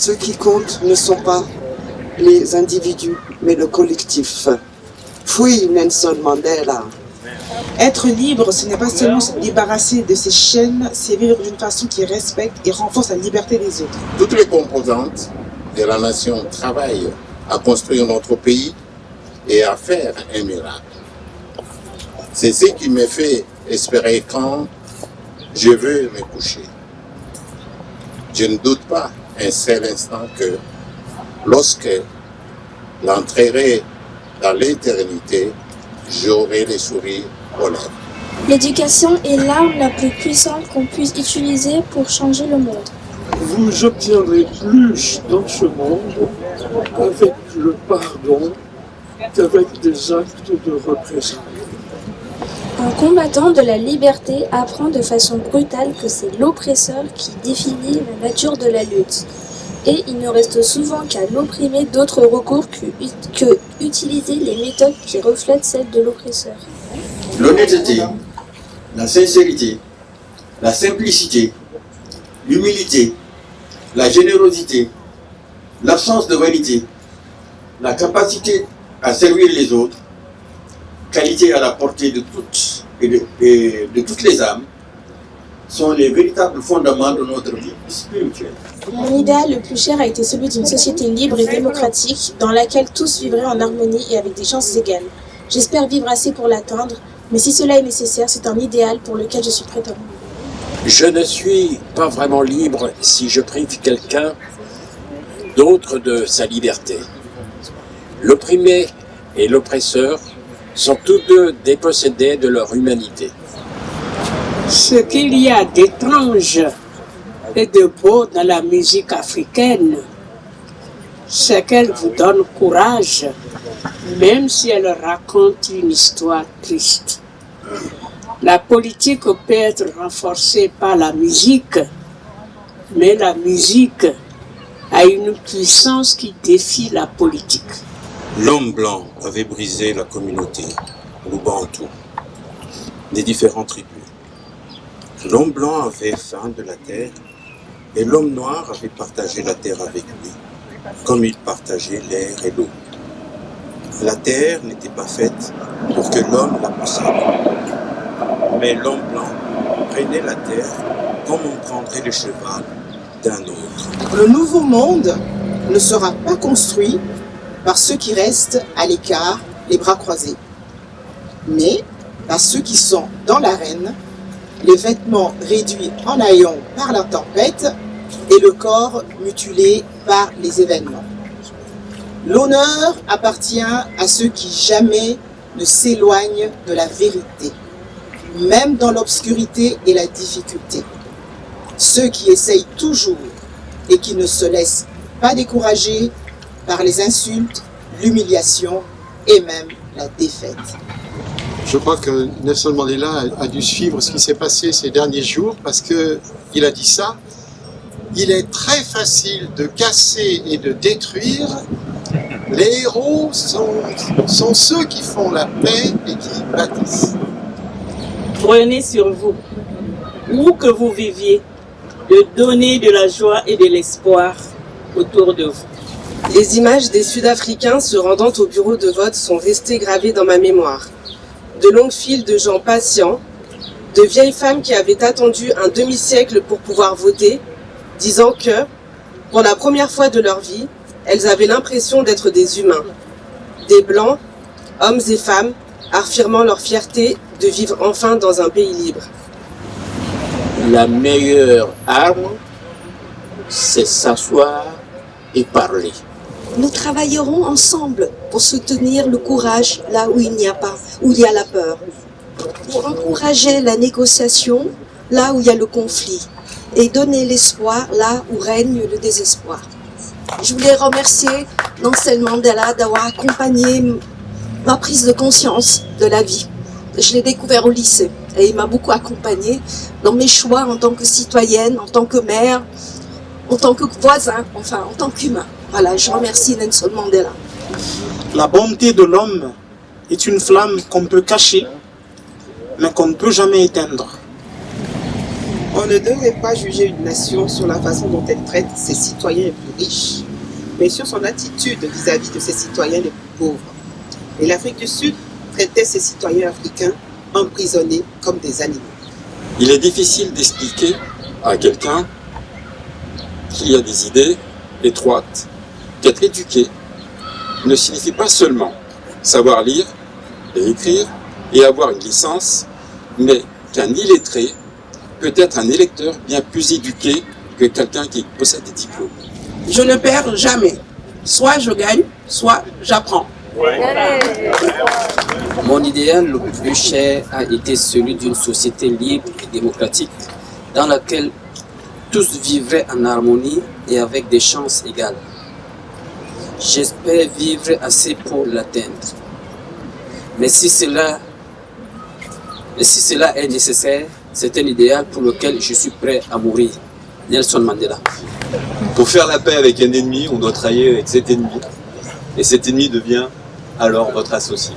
Ce qui compte ne sont pas les individus, mais le collectif. Fui Nelson Mandela. Être libre, ce n'est pas seulement se débarrasser de ses chaînes, c'est vivre d'une façon qui respecte et renforce la liberté des autres. Toutes les composantes de la nation travaillent à construire notre pays et à faire un miracle. C'est ce qui me fait espérer quand je veux me coucher. Je ne doute pas un seul instant que lorsque j'entrerai dans l'éternité, j'aurai les sourires aux lèvres. L'éducation est l'arme la plus puissante qu'on puisse utiliser pour changer le monde. Vous obtiendrez plus dans ce monde avec le pardon qu'avec des actes de représailles. Un combattant de la liberté apprend de façon brutale que c'est l'oppresseur qui définit la nature de la lutte. Et il ne reste souvent qu'à l'opprimer d'autres recours que utiliser les méthodes qui reflètent celles de l'oppresseur. L'honnêteté, la sincérité, la simplicité, l'humilité, la générosité, l'absence de vanité, la capacité à servir les autres, qualité à la portée de toutes et de toutes les âmes, sont les véritables fondements de notre vie spirituelle. Mon idéal le plus cher a été celui d'une société libre et démocratique dans laquelle tous vivraient en harmonie et avec des chances égales. J'espère vivre assez pour l'atteindre, mais si cela est nécessaire, c'est un idéal pour lequel je suis prête à mourir. Je ne suis pas vraiment libre si je prive quelqu'un d'autre de sa liberté. L'opprimé et l'oppresseur sont tous deux dépossédés de leur humanité. Ce qu'il y a d'étrange et de beau dans la musique africaine, c'est qu'elle vous donne courage, même si elle raconte une histoire triste. La politique peut être renforcée par la musique, mais la musique a une puissance qui défie la politique. L'homme blanc avait brisé la communauté, le bantou, des différentes tribus. L'homme blanc avait faim de la terre et l'homme noir avait partagé la terre avec lui, comme il partageait l'air et l'eau. La terre n'était pas faite pour que l'homme la possède, mais l'homme blanc prenait la terre comme on prendrait le cheval d'un autre. Le nouveau monde ne sera pas construit par ceux qui restent à l'écart, les bras croisés, mais par ceux qui sont dans l'arène, les vêtements réduits en haillons par la tempête et le corps mutilé par les événements. L'honneur appartient à ceux qui jamais ne s'éloignent de la vérité, même dans l'obscurité et la difficulté. Ceux qui essayent toujours et qui ne se laissent pas décourager par les insultes, l'humiliation et même la défaite. Je crois que Nelson Mandela a dû suivre ce qui s'est passé ces derniers jours parce qu'il a dit ça. Il est très facile de casser et de détruire. Les héros sont ceux qui font la paix et qui bâtissent. Prenez sur vous, où que vous viviez, de donner de la joie et de l'espoir autour de vous. Les images des Sud-Africains se rendant au bureau de vote sont restées gravées dans ma mémoire. De longues files de gens patients, de vieilles femmes qui avaient attendu un demi-siècle pour pouvoir voter, disant que, pour la première fois de leur vie, elles avaient l'impression d'être des humains. Des blancs, hommes et femmes, affirmant leur fierté de vivre enfin dans un pays libre. La meilleure arme, c'est s'asseoir et parler. Nous travaillerons ensemble pour soutenir le courage là où il n'y a pas, où il y a la peur, pour encourager la négociation là où il y a le conflit et donner l'espoir là où règne le désespoir. Je voulais remercier Nelson Mandela d'avoir accompagné ma prise de conscience de la vie. Je l'ai découvert au lycée et il m'a beaucoup accompagnée dans mes choix en tant que citoyenne, en tant que mère, en tant que voisin, enfin en tant qu'humain. Voilà, je remercie Nelson Mandela. La bonté de l'homme est une flamme qu'on peut cacher, mais qu'on ne peut jamais éteindre. On ne devrait pas juger une nation sur la façon dont elle traite ses citoyens les plus riches, mais sur son attitude vis-à-vis de ses citoyens les plus pauvres. Et l'Afrique du Sud traitait ses citoyens africains emprisonnés comme des animaux. Il est difficile d'expliquer à quelqu'un qu'il y a des idées étroites, qu'être éduqué ne signifie pas seulement savoir lire et écrire et avoir une licence, mais qu'un illettré peut être un électeur bien plus éduqué que quelqu'un qui possède des diplômes. Je ne perds jamais. Soit je gagne, soit j'apprends. Mon idéal le plus cher a été celui d'une société libre et démocratique dans laquelle tous vivraient en harmonie et avec des chances égales. J'espère vivre assez pour l'atteindre. Mais si cela est nécessaire, c'est un idéal pour lequel je suis prêt à mourir. Nelson Mandela. Pour faire la paix avec un ennemi, on doit travailler avec cet ennemi. Et cet ennemi devient alors votre associé.